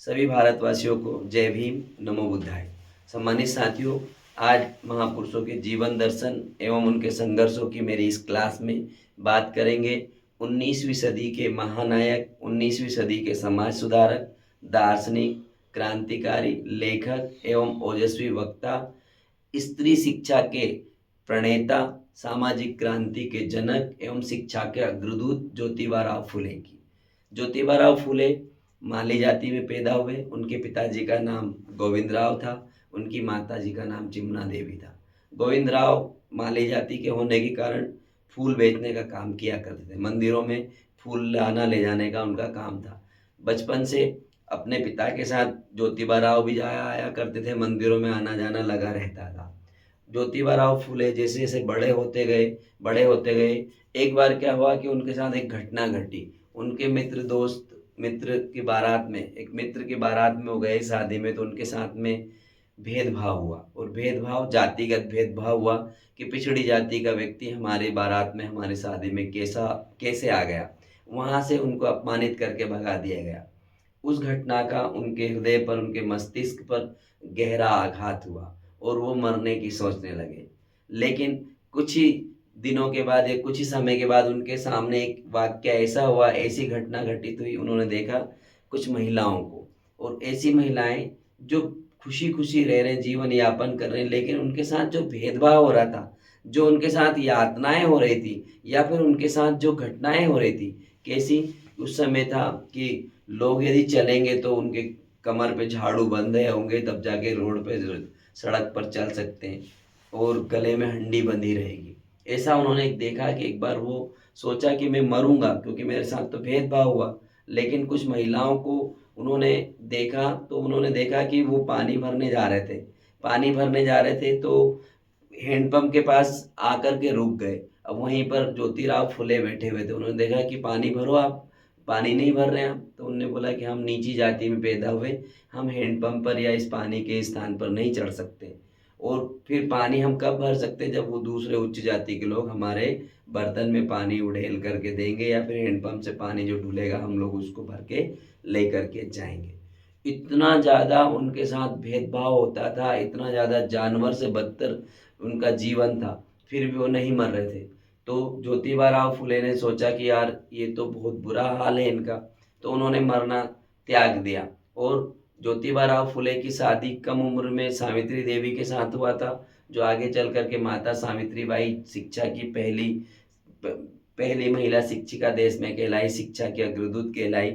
सभी भारतवासियों को जय भीम, नमो बुद्धाय। सम्मानित साथियों, आज महापुरुषों के जीवन दर्शन एवं उनके संघर्षों की मेरी इस क्लास में बात करेंगे। 19वीं सदी के महानायक, 19वीं सदी के समाज सुधारक, दार्शनिक, क्रांतिकारी, लेखक एवं ओजस्वी वक्ता, स्त्री शिक्षा के प्रणेता, सामाजिक क्रांति के जनक एवं शिक्षा के अग्रदूत ज्योतिबा फुले की। ज्योतिबा फुले माली जाति में पैदा हुए। उनके पिताजी का नाम गोविंदराव था, उनकी माताजी का नाम चिमना देवी था। गोविंदराव माली जाति के होने के कारण फूल बेचने का काम किया करते थे। मंदिरों में फूल लाना ले जाने का उनका काम था। बचपन से अपने पिता के साथ ज्योतिबा राव भी जाया आया करते थे, मंदिरों में आना जाना लगा रहता था। ज्योतिबा राव फुले जैसे जैसे बड़े होते गए, एक बार क्या हुआ कि उनके साथ एक घटना घटी। उनके मित्र की बारात में वो गए शादी में, तो उनके साथ में भेदभाव हुआ, और भेदभाव जातिगत भेदभाव हुआ कि पिछड़ी जाति का व्यक्ति हमारे बारात में, हमारी शादी में कैसे आ गया। वहां से उनको अपमानित करके भगा दिया गया। उस घटना का उनके हृदय पर, उनके मस्तिष्क पर गहरा आघात हुआ और वो मरने की सोचने लगे। लेकिन कुछ ही दिनों के बाद या कुछ ही समय के बाद उनके सामने एक वाक्य ऐसा हुआ, ऐसी घटना घटित हुई, उन्होंने देखा कुछ महिलाओं को, और ऐसी महिलाएं जो खुशी खुशी रह रहे, जीवन यापन कर रहे हैं, लेकिन उनके साथ जो भेदभाव हो रहा था, जो उनके साथ यातनाएं हो रही थी, या फिर उनके साथ जो घटनाएं हो रही थी, कैसी। उस समय था कि लोग यदि चलेंगे तो उनके कमर पे झाड़ू बंधे होंगे, तब जाके रोड पे सड़क पर चल सकते हैं, और गले में हंडी बंधी रहेगी। ऐसा उन्होंने देखा कि एक बार वो सोचा कि मैं मरूंगा, क्योंकि मेरे साथ तो भेदभाव हुआ। लेकिन कुछ महिलाओं को उन्होंने देखा, तो उन्होंने देखा कि वो पानी भरने जा रहे थे। पानी भरने जा रहे थे तो हैंडपंप के पास आकर के रुक गए। अब वहीं पर ज्योतिराव फुले बैठे हुए थे। उन्होंने देखा कि पानी भरो आप, पानी नहीं भर रहे हैं आप। तो उन्होंने बोला कि हम नीची जाति में पैदा हुए, हम हैंडपंप पर या इस पानी के स्थान पर नहीं चढ़ सकते, और फिर पानी हम कब भर सकते हैं, जब वो दूसरे उच्च जाति के लोग हमारे बर्तन में पानी उड़ेल करके देंगे, या फिर हैंडपंप से पानी जो ढुलेगा हम लोग उसको भर के ले करके जाएंगे। इतना ज़्यादा उनके साथ भेदभाव होता था, इतना ज़्यादा जानवर से बदतर उनका जीवन था, फिर भी वो नहीं मर रहे थे। तो ज्योतिबा राव फुले ने सोचा कि यार ये तो बहुत बुरा हाल है इनका, तो उन्होंने मरना त्याग दिया। और ज्योतिबा राव फुले की शादी कम उम्र में सावित्री देवी के साथ हुआ था, जो आगे चल करके माता सावित्रीबाई शिक्षा की पहली महिला शिक्षिका देश में कहलाई, शिक्षा की अग्रदूत कहलाई।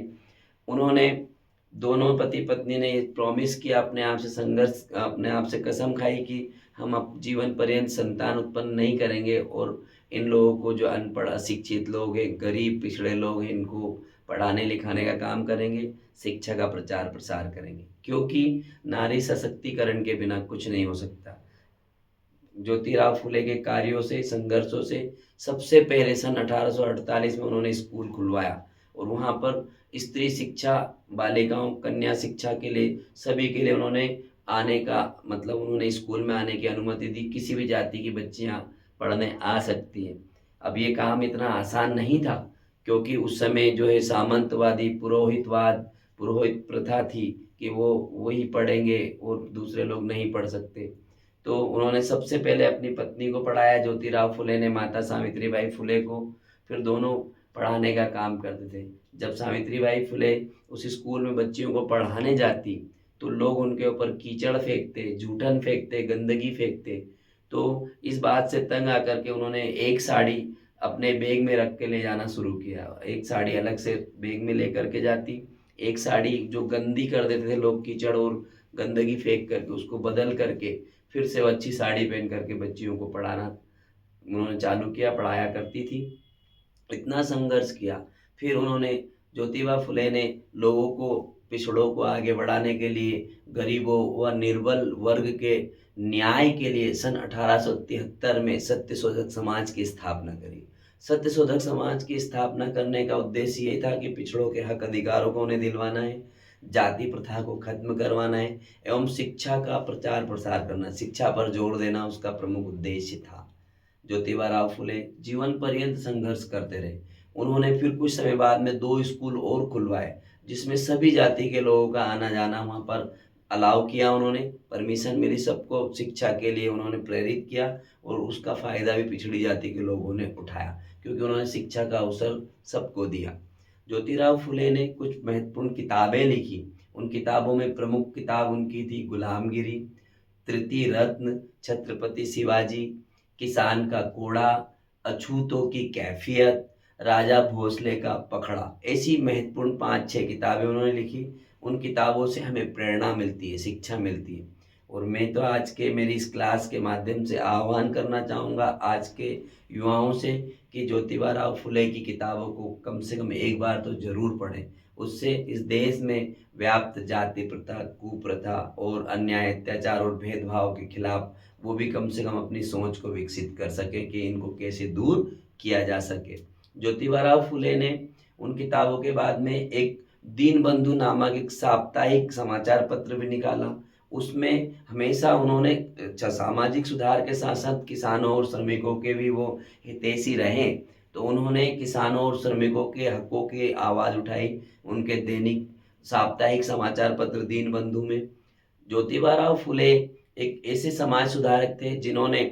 उन्होंने दोनों पति पत्नी ने प्रॉमिस किया, अपने आप से कसम खाई कि हम अब जीवन पर्यंत संतान उत्पन्न नहीं करेंगे, और इन लोगों को, जो अनपढ़ अशिक्षित लोग हैं, गरीब पिछड़े लोग हैं, इनको पढ़ाने लिखाने का काम करेंगे, शिक्षा का प्रचार प्रसार करेंगे, क्योंकि नारी सशक्तिकरण के बिना कुछ नहीं हो सकता। ज्योतिराव फुले के कार्यों से, संघर्षों से, सबसे पहले सन 1848 में उन्होंने स्कूल खुलवाया, और वहाँ पर स्त्री शिक्षा, बालिकाओं, कन्या शिक्षा के लिए, सभी के लिए उन्होंने आने का, मतलब उन्होंने स्कूल में आने की अनुमति दी। किसी भी जाति की बच्चियाँ पढ़ने आ सकती हैं। अब ये काम इतना आसान नहीं था, क्योंकि उस समय जो है सामंतवादी पुरोहित प्रथा थी कि वो वही पढ़ेंगे और दूसरे लोग नहीं पढ़ सकते। तो उन्होंने सबसे पहले अपनी पत्नी को पढ़ाया, ज्योतिराव फुले ने माता सावित्रीबाई फुले को। फिर दोनों पढ़ाने का काम करते थे। जब सावित्रीबाई फुले उस स्कूल में बच्चियों को पढ़ाने जाती, तो लोग उनके ऊपर कीचड़ फेंकते, जूठन फेंकते, गंदगी फेंकते। तो इस बात से तंग आकर के उन्होंने एक साड़ी अपने बैग में रख के ले जाना शुरू किया। एक साड़ी अलग से बैग में लेकर के जाती, एक साड़ी जो गंदी कर देते थे लोग कीचड़ और गंदगी फेंक करके, उसको बदल करके फिर से वो अच्छी साड़ी पहन करके बच्चियों को पढ़ाना उन्होंने चालू किया, पढ़ाया करती थी। इतना संघर्ष किया। फिर उन्होंने, ज्योतिबा फुले ने लोगों को, पिछड़ों को आगे बढ़ाने के लिए, गरीबों व निर्बल वर्ग के न्याय के लिए सन 1873 में सत्यशोधक समाज की स्थापना करी। सत्यशोधक समाज की स्थापना करने का उद्देश्य ये था कि पिछड़ों के हक अधिकारों को उन्हें दिलवाना है, जाति प्रथा को खत्म करवाना है, एवं शिक्षा का प्रचार प्रसार करना, शिक्षा पर जोर देना उसका प्रमुख उद्देश्य था। ज्योतिबा राव फुले जीवन पर्यंत संघर्ष करते रहे। उन्होंने फिर कुछ समय बाद में 2 स्कूल और खुलवाए, जिसमें सभी जाति के लोगों का आना जाना वहाँ पर अलाउ किया। उन्होंने परमिशन मिली, सबको शिक्षा के लिए उन्होंने प्रेरित किया और उसका फ़ायदा भी पिछड़ी जाति के लोगों ने उठाया, क्योंकि उन्होंने शिक्षा का अवसर सबको दिया। ज्योतिराव फुले ने कुछ महत्वपूर्ण किताबें लिखी। उन किताबों में प्रमुख किताब उनकी थी गुलामगिरी, तृतीय रत्न, छत्रपति शिवाजी, किसान का कोड़ा, अछूतों की कैफियत, राजा भोसले का पखड़ा। ऐसी महत्वपूर्ण 5-6 किताबें उन्होंने लिखी। उन किताबों से हमें प्रेरणा मिलती है, शिक्षा मिलती है। और मैं तो आज के मेरी इस क्लास के माध्यम से आह्वान करना चाहूँगा आज के युवाओं से कि ज्योतिबा राव फुले की किताबों को कम से कम एक बार तो ज़रूर पढ़ें। उससे इस देश में व्याप्त जाति प्रथा, कुप्रथा और अन्याय, अत्याचार और भेदभाव के खिलाफ वो भी कम से कम अपनी सोच को विकसित कर सके कि इनको कैसे दूर किया जा सके। ज्योतिबा राव फुले ने उन किताबों के बाद में एक दीनबंधु नामक एक साप्ताहिक समाचार पत्र भी निकाला। उसमें हमेशा उन्होंने सामाजिक सुधार के साथ साथ किसानों और श्रमिकों के भी वो हितैषी रहे। तो उन्होंने किसानों और श्रमिकों के हकों की आवाज़ उठाई उनके दैनिक साप्ताहिक समाचार पत्र दीनबंधु में। ज्योतिबा राव फुले एक ऐसे समाज सुधारक थे जिन्होंने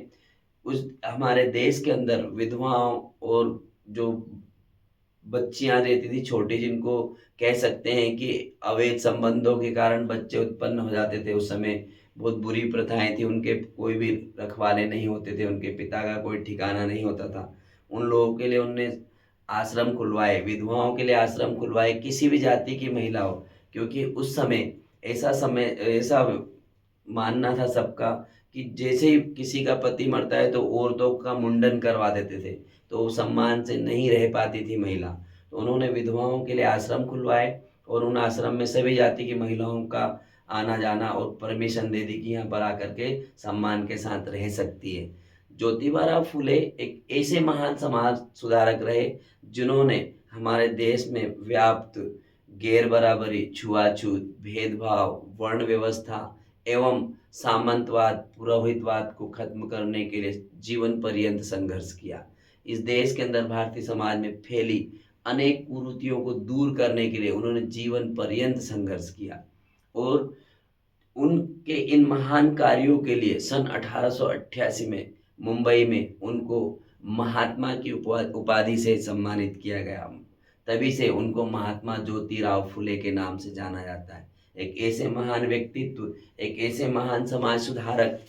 उस हमारे देश के अंदर विधवाओं और जो बच्चियां रहती थी छोटी, जिनको कह सकते हैं कि अवैध संबंधों के कारण बच्चे उत्पन्न हो जाते थे, उस समय बहुत बुरी प्रथाएं थी, उनके कोई भी रखवाले नहीं होते थे, उनके पिता का कोई ठिकाना नहीं होता था। उन लोगों के लिए उनने आश्रम खुलवाए, विधवाओं के लिए आश्रम खुलवाए, किसी भी जाति की महिला हो, क्योंकि उस समय ऐसा मानना था सबका कि जैसे ही किसी का पति मरता है तो औरतों का मुंडन करवा देते थे, तो वो सम्मान से नहीं रह पाती थी महिला। तो उन्होंने विधवाओं के लिए आश्रम खुलवाए और उन आश्रम में सभी जाति की महिलाओं का आना जाना और परमिशन दे दी कि यहाँ पर आकर के सम्मान के साथ रह सकती है। ज्योतिबा राव फुले एक ऐसे महान समाज सुधारक रहे जिन्होंने हमारे देश में व्याप्त गैर बराबरी, छुआछूत, भेदभाव, वर्ण व्यवस्था एवं सामंतवाद, पुरोहितवाद को खत्म करने के लिए जीवन पर्यंत संघर्ष किया। इस देश के अंदर भारतीय समाज में फैली अनेक कुरीतियों को दूर करने के लिए उन्होंने जीवन पर्यंत संघर्ष किया और उनके इन महान कार्यों के लिए सन 1888 में मुंबई में उनको महात्मा की उपाधि से सम्मानित किया गया। तभी से उनको महात्मा ज्योतिराव फुले के नाम से जाना जाता है। एक ऐसे महान व्यक्तित्व, एक ऐसे महान समाज सुधारक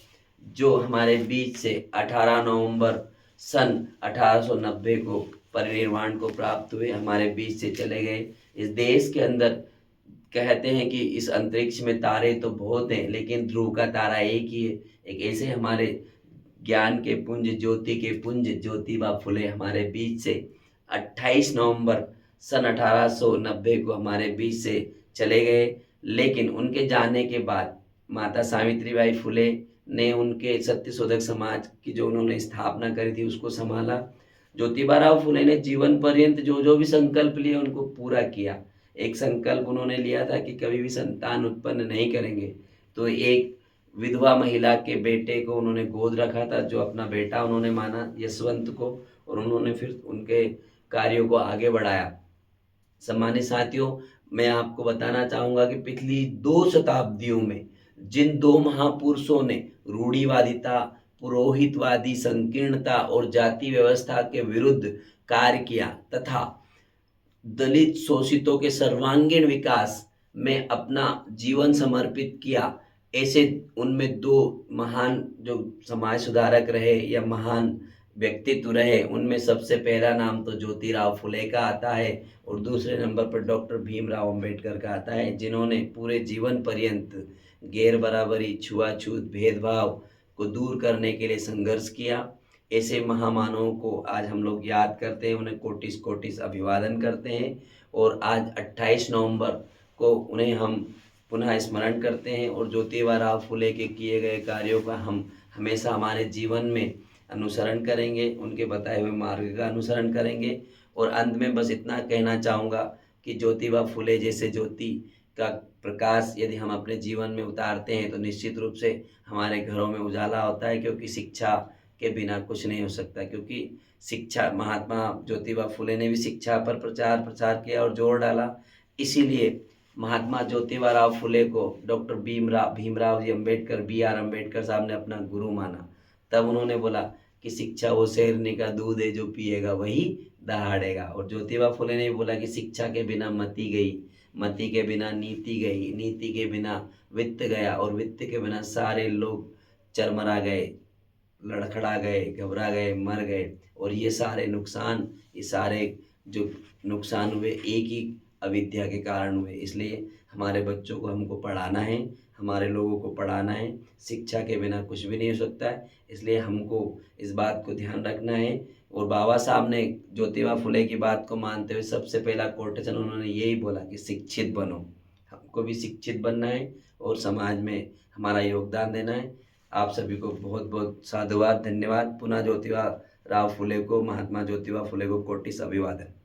जो हमारे बीच से 18 नवंबर सन 1890 को परिनिर्वाण को प्राप्त हुए, हमारे बीच से चले गए। इस देश के अंदर कहते हैं कि इस अंतरिक्ष में तारे तो बहुत हैं लेकिन ध्रुव का तारा एक ही है। एक ऐसे हमारे ज्ञान के पुंज, ज्योति के पुंज ज्योतिबा फुले हमारे बीच से 28 नवंबर सन 1890 को हमारे बीच से चले गए। लेकिन उनके जाने के बाद माता सावित्रीबाई फुले ने उनके सत्यशोधक समाज की जो उन्होंने स्थापना करी थी उसको संभाला। ज्योतिबा राव फुले ने जीवन पर्यंत जो जो भी संकल्प लिए उनको पूरा किया। एक संकल्प उन्होंने लिया था कि कभी भी संतान उत्पन्न नहीं करेंगे, तो एक विधवा महिला के बेटे को उन्होंने गोद रखा था, जो अपना बेटा उन्होंने माना यशवंत को, और उन्होंने फिर उनके कार्यों को आगे बढ़ाया। सम्मानित साथियों, मैं आपको बताना चाहूँगा कि पिछली 2 शताब्दियों में जिन 2 महापुरुषों ने रूढ़िवादिता, पुरोहितवादी संकीर्णता और जाति व्यवस्था के विरुद्ध कार्य किया तथा दलित शोषितों के सर्वांगीण विकास में अपना जीवन समर्पित किया, ऐसे उनमें 2 महान जो समाज सुधारक रहे या महान व्यक्तित्व रहे, उनमें सबसे पहला नाम तो ज्योतिराव फुले का आता है और दूसरे नंबर पर डॉक्टर भीमराव अंबेडकर का आता है, जिन्होंने पूरे जीवन पर्यंत गैर बराबरी, छुआछूत, भेदभाव को दूर करने के लिए संघर्ष किया। ऐसे महामानवों को आज हम लोग याद करते हैं, उन्हें कोटिस कोटिस अभिवादन करते हैं और आज 28 नवंबर को उन्हें हम पुनः स्मरण करते हैं और ज्योतिबा राव फुले के किए गए कार्यों का हम हमेशा हमारे जीवन में अनुसरण करेंगे, उनके बताए हुए मार्ग का अनुसरण करेंगे। और अंत में बस इतना कहना चाहूँगा कि ज्योतिबा फुले जैसे ज्योति का प्रकाश यदि हम अपने जीवन में उतारते हैं तो निश्चित रूप से हमारे घरों में उजाला होता है, क्योंकि शिक्षा के बिना कुछ नहीं हो सकता। क्योंकि शिक्षा, महात्मा ज्योतिबा फुले ने भी शिक्षा पर प्रचार प्रसार किया और जोर डाला। इसीलिए महात्मा ज्योतिबा फुले को डॉक्टर भीमराव जी अम्बेडकर, B.R. अम्बेडकर साहब ने अपना गुरु माना। तब उन्होंने बोला कि शिक्षा वो शेरनी का दूध है, जो पिएगा वही दहाड़ेगा। और ज्योतिबा फुले ने भी बोला कि शिक्षा के बिना मति गई, मति के बिना नीति गई, नीति के बिना वित्त गया, और वित्त के बिना सारे लोग चरमरा गए, लड़खड़ा गए, घबरा गए, मर गए। और ये सारे नुकसान, ये सारे जो नुकसान हुए एक ही अविद्या के कारण हुए। इसलिए हमारे बच्चों को हमको पढ़ाना है, हमारे लोगों को पढ़ाना है। शिक्षा के बिना कुछ भी नहीं हो सकता है। इसलिए हमको इस बात को ध्यान रखना है। और बाबा साहब ने ज्योतिबा फुले की बात को मानते हुए सबसे पहला कोटेशन उन्होंने यही बोला कि शिक्षित बनो। हमको भी शिक्षित बनना है और समाज में हमारा योगदान देना है। आप सभी को बहुत बहुत साधुवाद, धन्यवाद। पुनः ज्योतिबा राव फुले को, महात्मा ज्योतिबा फुले को कोटि अभिवादन।